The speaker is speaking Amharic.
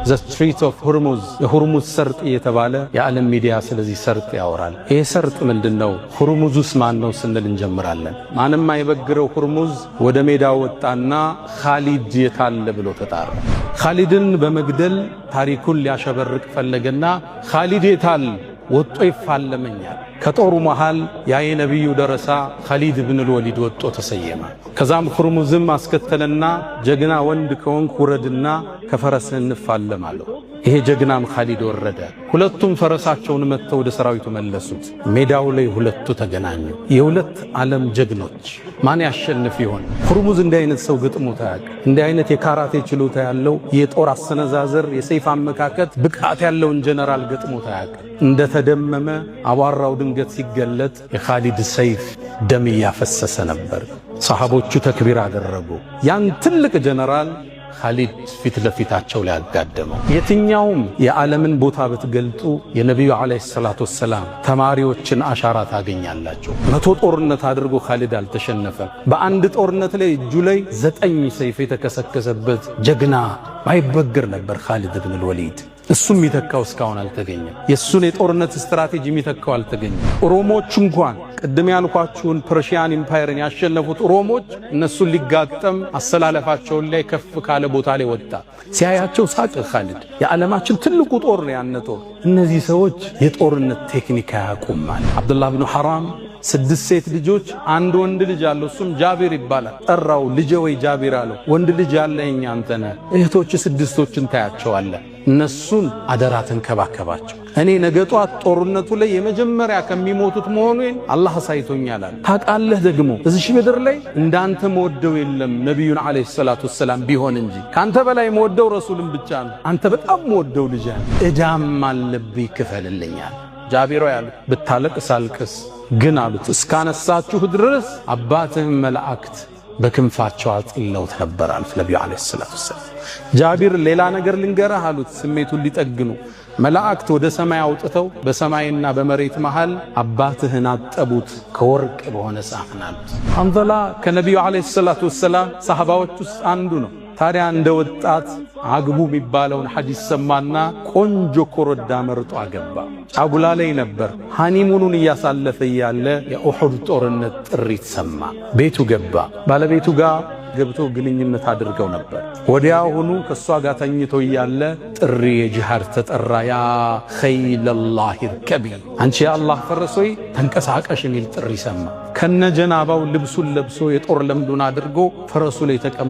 The Strait of Hormuz የሆርሙዝ ሰርጥ የተባለ የዓለም ሚዲያ ስለዚህ ሰርጥ ያወራል። ይሄ ሰርጥ ምንድነው? ሆርሙዙስ ማን ነው ስንል እንጀምራለን። ማንም አይበግረው ሆርሙዝ ወደ ሜዳ ወጣና ኻሊድ የታለ ብሎ ተጣራ። ኻሊድን በመግደል ታሪኩን ሊያሸበርቅ ፈለገና ኻሊድ የታል ወጦ ይፋለመኛል። ከጦሩ መሃል ያ የነብዩ ደረሳ ኻሊድ ኢብኑ ወሊድ ወጦ ተሰየመ። ከዛም ሆርሙዝም አስከተለና ጀግና ወንድ ከሆንክ ውረድና ከፈረስህ እንፋለማለሁ። ይሄ ጀግናም ኻሊድ ወረደ። ሁለቱም ፈረሳቸውን መተው ወደ ሰራዊቱ መለሱት። ሜዳው ላይ ሁለቱ ተገናኙ። የሁለት ዓለም ጀግኖች ማን ያሸንፍ ይሆን? ሆርሙዝ እንዲህ አይነት ሰው ገጥሞት አያውቅም። እንዲህ አይነት የካራቴ ችሎታ ያለው የጦር አሰነዛዘር የሰይፍ አመካከት ብቃት ያለውን ጀነራል ገጥሞት አያውቅም። እንደተደመመ አቧራው ድንገት ሲገለጥ የኻሊድ ሰይፍ ደም ያፈሰሰ ነበር። ሰሃቦቹ ተክቢር አደረጉ። ያን ትልቅ ጀነራል ኻሊድ ፊት ለፊታቸው ላይ አጋደመው። የትኛውም የዓለምን ቦታ ብትገልጡ የነቢዩ ዓለይሂ ሰላቱ ወሰላም ተማሪዎችን አሻራ ታገኛላችሁ። 100 ጦርነት አድርጎ ኻሊድ አልተሸነፈም። በአንድ ጦርነት ላይ እጁ ላይ 9 ሰይፍ የተከሰከሰበት ጀግና ማይበገር ነበር ኻሊድ ኢብኑ ወሊድ። እሱም የሚተካው እስካሁን አልተገኘም። የሱን የጦርነት ስትራቴጂ የሚተካው አልተገኘም። ሮሞች እንኳን ቅድም ያልኳችሁን ፐርሺያን ኢምፓየርን ያሸነፉት ሮሞች እነሱን ሊጋጠም አሰላለፋቸውን ላይ ከፍ ካለ ቦታ ላይ ወጣ። ሲያያቸው ሳቅ ኻሊድ። የዓለማችን ትልቁ ጦር ነው ያነ ጦር። እነዚህ ሰዎች የጦርነት ቴክኒክ አያውቁም ማለት። አብዱላህ ብኑ ሐራም 6 ሴት ልጆች፣ አንድ ወንድ ልጅ አለው። እሱም ጃቢር ይባላል። ጠራው። ልጄ ወይ ጃቢር አለው። ወንድ ልጅ ያለኝ አንተ ነህ። እህቶች 6ቶችን ታያቸዋለህ። እነሱን አደራ ተንከባከባቸው። እኔ ነገ ጧት ጦርነቱ ላይ የመጀመሪያ ከሚሞቱት መሆኑን አላህ አሳይቶኛል አለ። ታውቃለህ ደግሞ እዚህ ምድር ላይ እንዳንተ መወደው የለም ነብዩን አለይሂ ሰላቱ ወሰላም ቢሆን እንጂ ካንተ በላይ መወደው ረሱልን ብቻ ነው። አንተ በጣም መወደው ልጅ አለ። እዳም አለብኝ ክፈልልኛል። ጃቢር ያሉት ብታለቅስ አልቅስ፣ ግን አሉት እስካነሳችሁ ድረስ አባትህም መላእክት በክንፋቸው አጥለውት ነበር አሉት ነብዩ አለይሂ ሰላቱ ወሰላም። ጃቢር ሌላ ነገር ልንገርህ አሉት ስሜቱን ሊጠግኑ። መላእክት ወደ ሰማይ አውጥተው በሰማይና በመሬት መሃል አባትህን አጠቡት ከወርቅ በሆነ ሳህን አሉት። ሐንዘላ ከነብዩ አለይሂ ሰላቱ ወሰላም ሰሃባዎች ውስጥ አንዱ ነው። ታዲያ እንደ ወጣት አግቡ የሚባለውን ሐዲስ ሰማና ቆንጆ ኮረዳ መርጦ አገባ። ጫጉላ ላይ ነበር። ሃኒሙኑን እያሳለፈ ያለ የኡሁድ ጦርነት ጥሪት ሰማ። ቤቱ ገባ። ባለቤቱ ጋር ገብቶ ግንኙነት አድርገው ነበር። ወዲያውኑ ከሷ ጋር ተኝቶ ያለ ጥሪ የጂሃድ ተጠራ። ያ ኸይለላህ ይርከቢ፣ አንቺ የአላህ ፈረስ ሆይ ተንቀሳቀሽ የሚል ጥሪ ሰማ። ከነጀናባው ልብሱን ለብሶ የጦር ለምዱን አድርጎ ፈረሱ ላይ ተቀምጦ